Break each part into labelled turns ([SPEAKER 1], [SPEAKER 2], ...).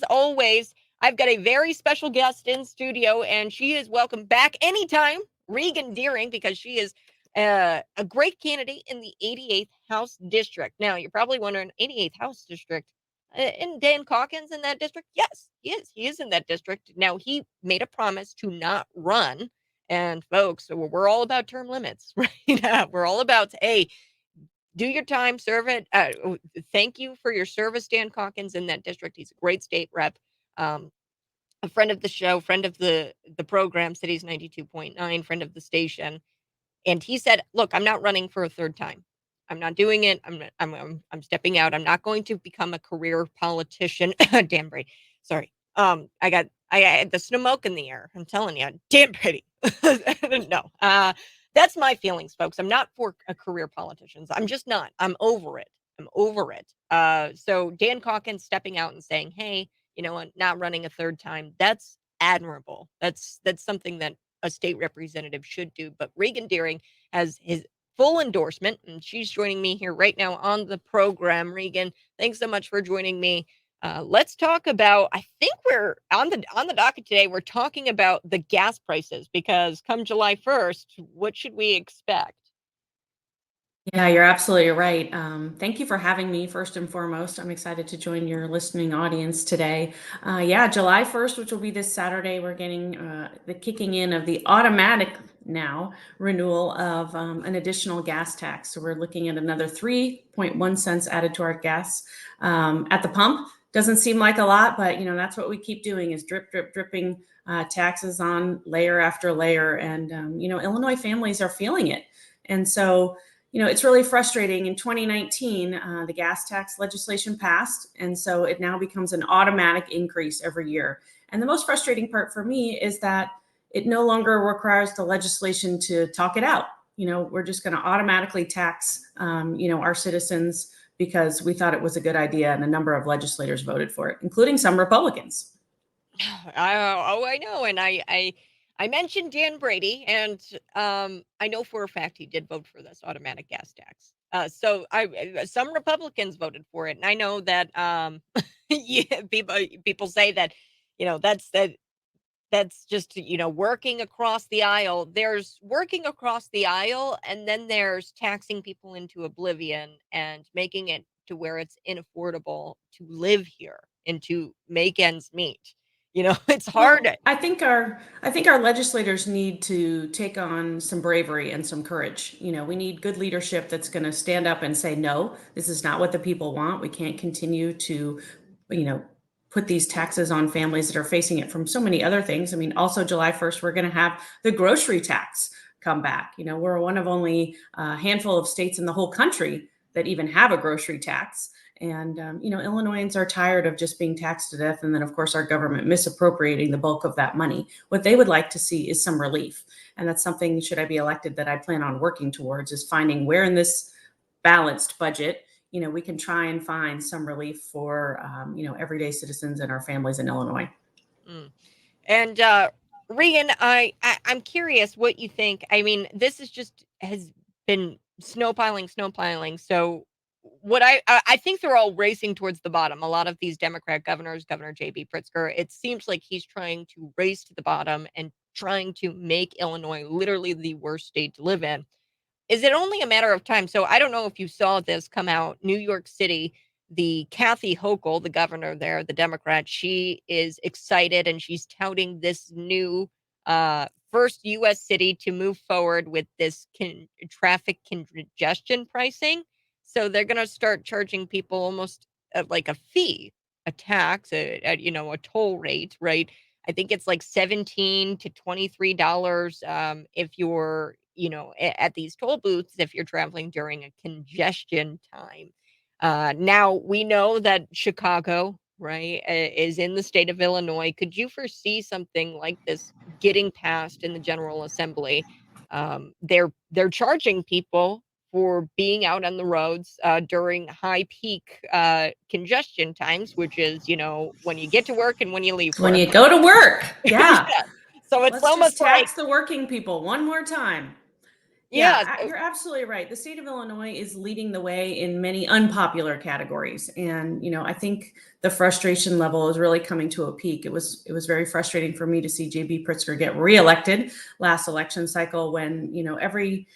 [SPEAKER 1] always, I've got a very special guest in studio, and she is welcome back anytime, Regan Deering, because she is a great candidate in the 88th House District. Now, you're probably wondering, 88th House District? And Dan Calkins in that district? Yes, he is. He is in that district. Now, he made a promise to not run. And folks, we're all about term limits, right? We're all about, hey, do your time, serve it. Thank you for your service, Dan Calkins, in that district. He's a great state rep, um, a friend of the show, friend of the program, Cities 92.9, friend of the station. And he said, "Look, I'm not running for a third time. I'm not doing it. I'm stepping out. I'm not going to become a career politician." Dan Brady. Sorry. I had the smoke in the air. I'm telling you, Dan Brady. No. That's my feelings, folks. I'm not for a career politicians. I'm just not. I'm over it. I'm over it. So Dan Calkins stepping out and saying, "Hey, you know what? Not running a third time." That's admirable. That's something that a state representative should do. But Regan Deering has his full endorsement, and she's joining me here right now on the program. Regan, thanks so much for joining me. Let's talk about. I think we're on the docket today. We're talking about the gas prices because come July 1st, what should we expect?
[SPEAKER 2] Yeah, you're absolutely right. Thank you for having me, first and foremost. I'm excited to join your listening audience today. Yeah, July 1st, which will be this Saturday, we're getting the kicking in of the automatic now renewal of an additional gas tax. So we're looking at another 3.1 cents added to our gas at the pump. Doesn't seem like a lot, but that's what we keep doing is dripping taxes on layer after layer. And Illinois families are feeling it. And so it's really frustrating. In 2019, the gas tax legislation passed, and so it now becomes an automatic increase every year. And the most frustrating part for me is that it no longer requires the legislation to talk it out. We're just going to automatically tax, our citizens because we thought it was a good idea, and a number of legislators voted for it, including some Republicans.
[SPEAKER 1] I know, and I mentioned Dan Brady, and I know for a fact he did vote for this automatic gas tax. So some Republicans voted for it, and I know that yeah, people say that that's just working across the aisle. There's working across the aisle, and then there's taxing people into oblivion and making it to where it's inaffordable to live here and to make ends meet. It's hard.
[SPEAKER 2] Well, I think our legislators need to take on some bravery and some courage. We need good leadership that's going to stand up and say, no, this is not what the people want. We can't continue to, you know, put these taxes on families that are facing it from so many other things. I mean, also July 1st, we're going to have the grocery tax come back. We're one of only a handful of states in the whole country that even have a grocery tax. And, Illinoisans are tired of just being taxed to death. And then, of course, our government misappropriating the bulk of that money. What they would like to see is some relief. And that's something, should I be elected, that I plan on working towards, is finding where in this balanced budget, we can try and find some relief for, everyday citizens and our families in Illinois.
[SPEAKER 1] Mm. And Regan, I'm curious what you think. I mean, this is just has been snowpiling. So what I think they're all racing towards the bottom. A lot of these Democrat governors, Governor J.B. Pritzker, it seems like he's trying to race to the bottom and trying to make Illinois literally the worst state to live in. Is it only a matter of time? So I don't know if you saw this come out. New York City, the Kathy Hochul, the governor there, the Democrat, she is excited and she's touting this new first U.S. city to move forward with this traffic congestion pricing. So they're going to start charging people almost like a fee, a tax, a toll rate, right? I think it's like $17 to $23 if you're at these toll booths if you're traveling during a congestion time. Now we know that Chicago, right, is in the state of Illinois. Could you foresee something like this getting passed in the General Assembly? They're charging people for being out on the roads during high peak congestion times, which is when you get to work and when you leave
[SPEAKER 2] When
[SPEAKER 1] work.
[SPEAKER 2] you go to work,
[SPEAKER 1] Yeah.
[SPEAKER 2] yeah.
[SPEAKER 1] So it's
[SPEAKER 2] Let's just
[SPEAKER 1] almost like
[SPEAKER 2] tax the working people one more time.
[SPEAKER 1] Yeah.
[SPEAKER 2] You're absolutely right. The state of Illinois is leading the way in many unpopular categories. And, I think the frustration level is really coming to a peak. It was very frustrating for me to see JB Pritzker get reelected last election cycle when, every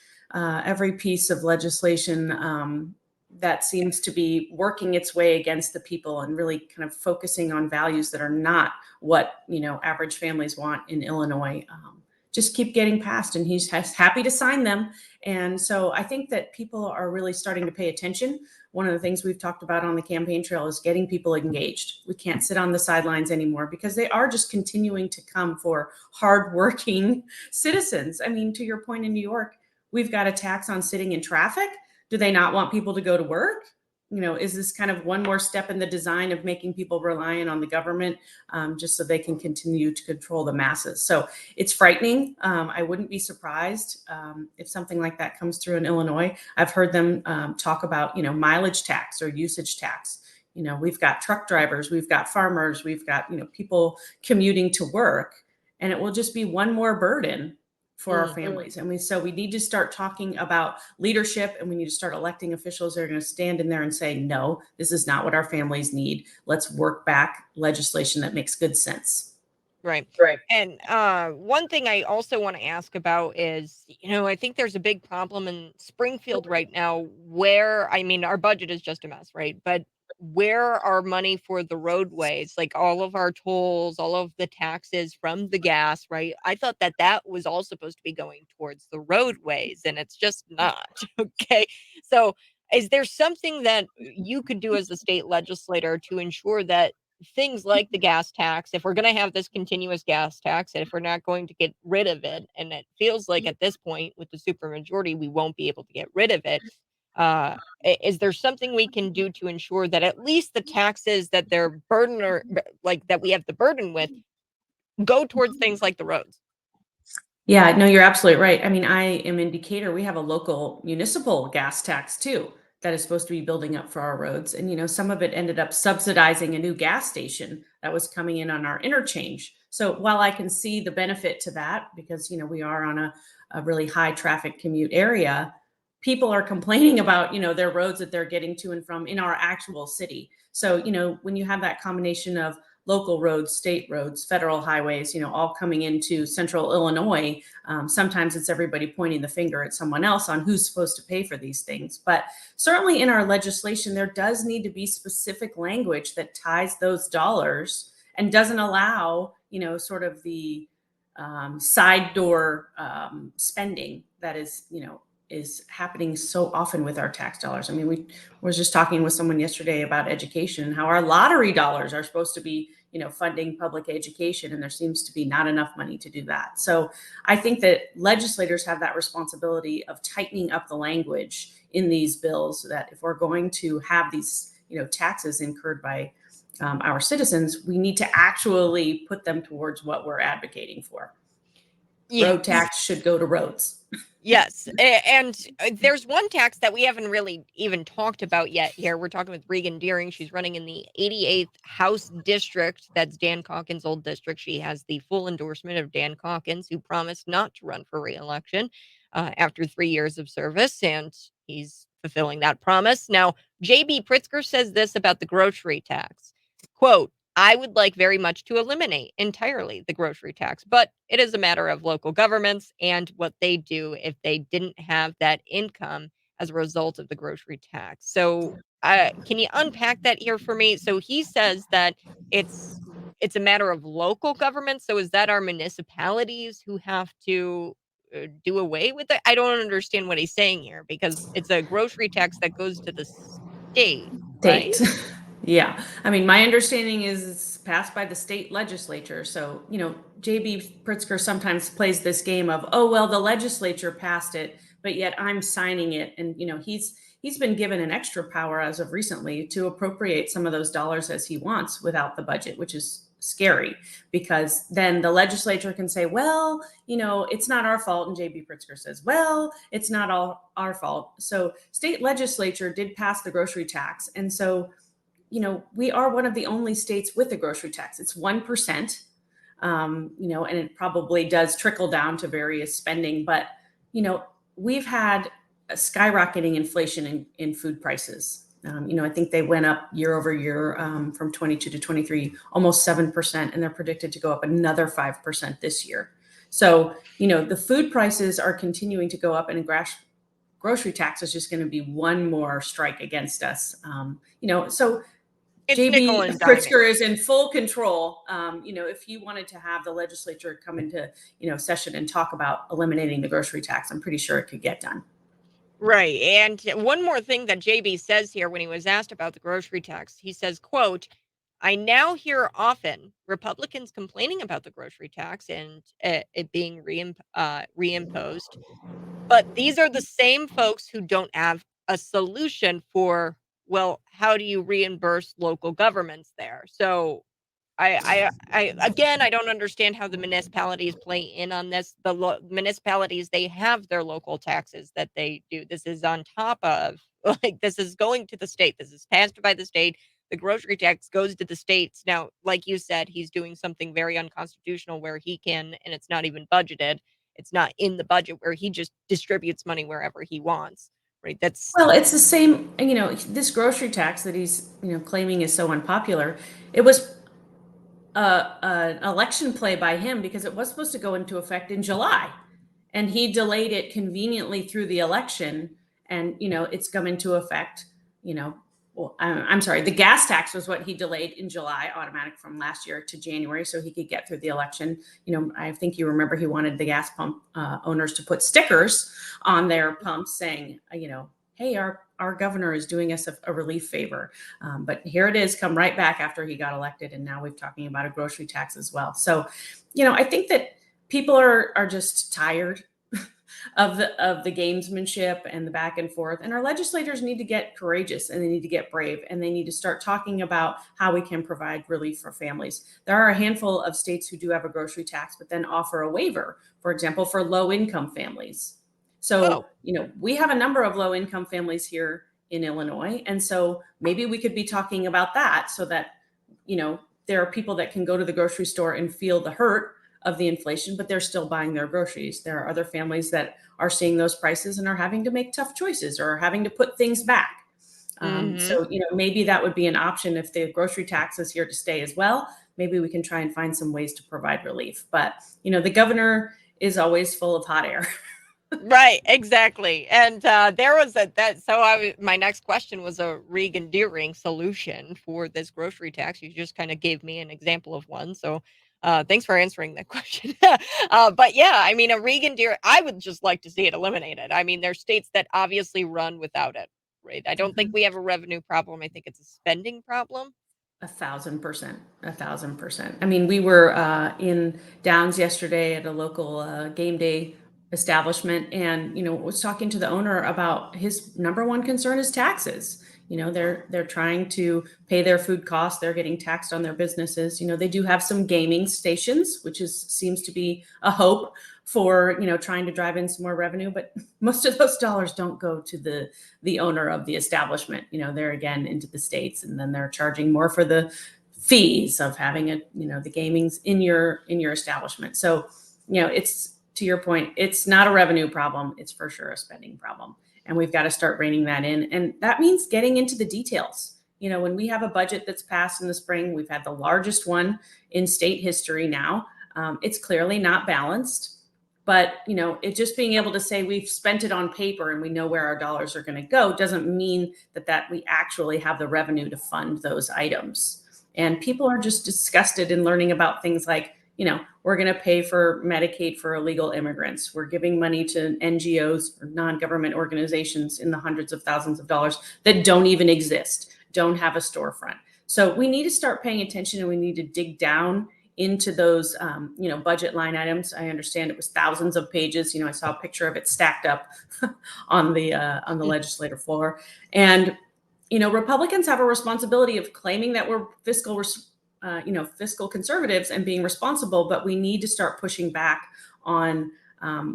[SPEAKER 2] piece of legislation that seems to be working its way against the people and really kind of focusing on values that are not what, average families want in Illinois. Just keep getting passed, and he's happy to sign them. And so I think that people are really starting to pay attention. One of the things we've talked about on the campaign trail is getting people engaged. We can't sit on the sidelines anymore because they are just continuing to come for hardworking citizens. I mean, to your point, in New York, we've got a tax on sitting in traffic. Do they not want people to go to work? Is this kind of one more step in the design of making people reliant on the government just so they can continue to control the masses? So it's frightening. I wouldn't be surprised if something like that comes through in Illinois. I've heard them talk about, mileage tax or usage tax. We've got truck drivers, we've got farmers, we've got, people commuting to work, and it will just be one more burden for our families. And we need to start talking about leadership, and we need to start electing officials that are going to stand in there and say, no, this is not what our families need. Let's work back legislation that makes good sense.
[SPEAKER 1] Right.
[SPEAKER 2] Right.
[SPEAKER 1] And one thing I also want to ask about is, I think there's a big problem in Springfield right now where, I mean, our budget is just a mess, right? But where our money for the roadways, like all of our tolls, all of the taxes from the gas, right? I thought that that was all supposed to be going towards the roadways, and it's just not. Okay. So, is there something that you could do as a state legislator to ensure that things like the gas tax, if we're going to have this continuous gas tax, and if we're not going to get rid of it, and it feels like at this point with the supermajority, we won't be able to get rid of it. Is there something we can do to ensure that at least the taxes that they're burden or like that we have the burden with go towards things like the roads?
[SPEAKER 2] Yeah, no, you're absolutely right. I mean, I am in Decatur. We have a local municipal gas tax too that is supposed to be building up for our roads. And, some of it ended up subsidizing a new gas station that was coming in on our interchange. So while I can see the benefit to that, because, we are on a really high traffic commute area, people are complaining about, their roads that they're getting to and from in our actual city. So, when you have that combination of local roads, state roads, federal highways, all coming into central Illinois. Sometimes it's everybody pointing the finger at someone else on who's supposed to pay for these things. But certainly in our legislation, there does need to be specific language that ties those dollars and doesn't allow, sort of the side door spending that is happening so often with our tax dollars. I mean, we was just talking with someone yesterday about education and how our lottery dollars are supposed to be, funding public education, and there seems to be not enough money to do that. So I think that legislators have that responsibility of tightening up the language in these bills, so that if we're going to have these, taxes incurred by our citizens, we need to actually put them towards what we're advocating for.
[SPEAKER 1] Yeah.
[SPEAKER 2] Road tax should go to roads.
[SPEAKER 1] Yes, and there's one tax that we haven't really even talked about yet here. We're talking with Regan Deering. She's running in the 88th House District. That's Dan Calkins' old district. She has the full endorsement of Dan Calkins, who promised not to run for reelection after 3 years of service, and he's fulfilling that promise. Now, J.B. Pritzker says this about the grocery tax. Quote, I would like very much to eliminate entirely the grocery tax, but it is a matter of local governments and what they do if they didn't have that income as a result of the grocery tax. So, can you unpack that here for me? So he says that it's it's a matter of local government. So is that our municipalities who have to do away with it? I don't understand what he's saying here because it's a grocery tax that goes to the state, right?
[SPEAKER 2] State. Yeah. I mean, my understanding is it's passed by the state legislature. So, JB Pritzker sometimes plays this game of, oh, well, the legislature passed it, but yet I'm signing it. And, he's been given an extra power as of recently to appropriate some of those dollars as he wants without the budget, which is scary, because then the legislature can say, well, it's not our fault. And JB Pritzker says, well, it's not all our fault. So state legislature did pass the grocery tax. And so, we are one of the only states with a grocery tax. It's 1%, and it probably does trickle down to various spending. But, we've had a skyrocketing inflation in food prices. I think they went up year over year from 22 to 23, almost 7%, and they're predicted to go up another 5% this year. So, the food prices are continuing to go up, and grocery tax is just going to be one more strike against us. So
[SPEAKER 1] It's nickel
[SPEAKER 2] JB
[SPEAKER 1] and diming.
[SPEAKER 2] Pritzker is in full control. If he wanted to have the legislature come into, session and talk about eliminating the grocery tax, I'm pretty sure it could get done.
[SPEAKER 1] Right. And one more thing that JB says here when he was asked about the grocery tax, he says, quote, I now hear often Republicans complaining about the grocery tax and it being reimposed. But these are the same folks who don't have a solution for, well, how do you reimburse local governments there? So I again, I don't understand how the municipalities play in on this. The municipalities, they have their local taxes that they do. This is on top of, like, this is going to the state. This is passed by the state. The grocery tax goes to the states. Now, like you said, he's doing something very unconstitutional where he can, and it's not even budgeted. It's not in the budget where he just distributes money wherever he wants. Right? That's
[SPEAKER 2] Well, it's the same, this grocery tax that he's, claiming is so unpopular. It was an election play by him because it was supposed to go into effect in July, and he delayed it conveniently through the election, and it's come into effect. Well, I'm sorry, the gas tax was what he delayed in July, automatic from last year to January, so he could get through the election. I think you remember he wanted the gas pump owners to put stickers on their pumps saying, hey, our governor is doing us a relief favor. But here it is, come right back after he got elected. And now we're talking about a grocery tax as well. So, I think that people are just tired of the gamesmanship and the back and forth. And our legislators need to get courageous, and they need to get brave, and they need to start talking about how we can provide relief for families. There are a handful of states who do have a grocery tax, but then offer a waiver, for example, for low income families. So, we have a number of low income families here in Illinois. And so maybe we could be talking about that so that, there are people that can go to the grocery store and feel the hurt of the inflation, but they're still buying their groceries. There are other families that are seeing those prices and are having to make tough choices or are having to put things back. So, maybe that would be an option if the grocery tax is here to stay as well. Maybe we can try and find some ways to provide relief. But, the governor is always full of hot air.
[SPEAKER 1] Right, exactly. And there was my next question was a Regan Deering solution for this grocery tax. You just kind of gave me an example of one. So thanks for answering that question. But yeah, I mean, a Regan Deering, I would just like to see it eliminated. I mean, there's states that obviously run without it, right? I don't think we have a revenue problem. I think it's a spending problem.
[SPEAKER 2] 1,000%, 1,000%. I mean, we were in Downs yesterday at a local game day establishment, and was talking to the owner about his number one concern is taxes. They're trying to pay their food costs. They're getting taxed on their businesses. They do have some gaming stations, which seems to be a hope for trying to drive in some more revenue, but most of those dollars don't go to the owner of the establishment. They're again into the states, and then they're charging more for the fees of having the gaming's in your establishment. So it's, to your point, it's not a revenue problem. It's for sure a spending problem, and we've got to start reining that in, and that means getting into the details. When we have a budget that's passed in the spring, we've had the largest one in state history now. It's clearly not balanced. But, it just being able to say we've spent it on paper and we know where our dollars are going to go doesn't mean that we actually have the revenue to fund those items. And people are just disgusted in learning about things like, we're going to pay for Medicaid for illegal immigrants. We're giving money to NGOs or non-government organizations in the hundreds of thousands of dollars that don't even exist, don't have a storefront. So we need to start paying attention, and we need to dig down into those, budget line items. I understand it was thousands of pages. I saw a picture of it stacked up on the legislative floor. And, Republicans have a responsibility of claiming that we're fiscal conservatives and being responsible, but we need to start pushing back on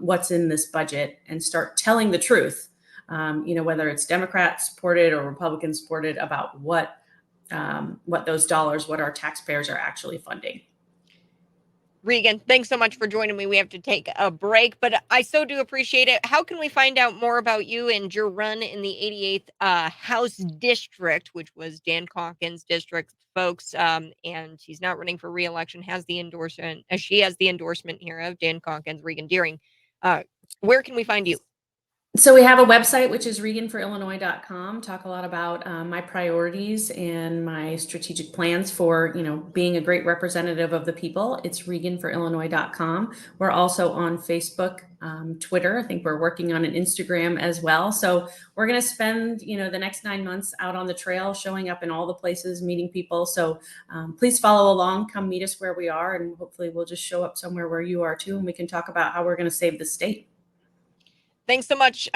[SPEAKER 2] what's in this budget and start telling the truth, whether it's Democrat supported or Republican supported, about what those dollars, what our taxpayers are actually funding.
[SPEAKER 1] Regan, thanks so much for joining me. We have to take a break, but I so do appreciate it. How can we find out more about you and your run in the 88th House District, which was Dan Calkins' district, folks? And he's not running for re-election. Has the endorsement? She has the endorsement here of Dan Calkins, Regan Deering. Where can we find you?
[SPEAKER 2] So we have a website, which is reganforillinois.com. Talk a lot about my priorities and my strategic plans for, being a great representative of the people. It's reganforillinois.com. We're also on Facebook, Twitter. I think we're working on an Instagram as well. So we're going to spend, the next 9 months out on the trail, showing up in all the places, meeting people. So please follow along, come meet us where we are, and hopefully we'll just show up somewhere where you are too, and we can talk about how we're going to save the state.
[SPEAKER 1] Thanks so much,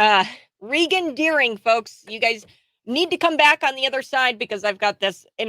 [SPEAKER 1] Regan Deering, folks. You guys need to come back on the other side because I've got this incredible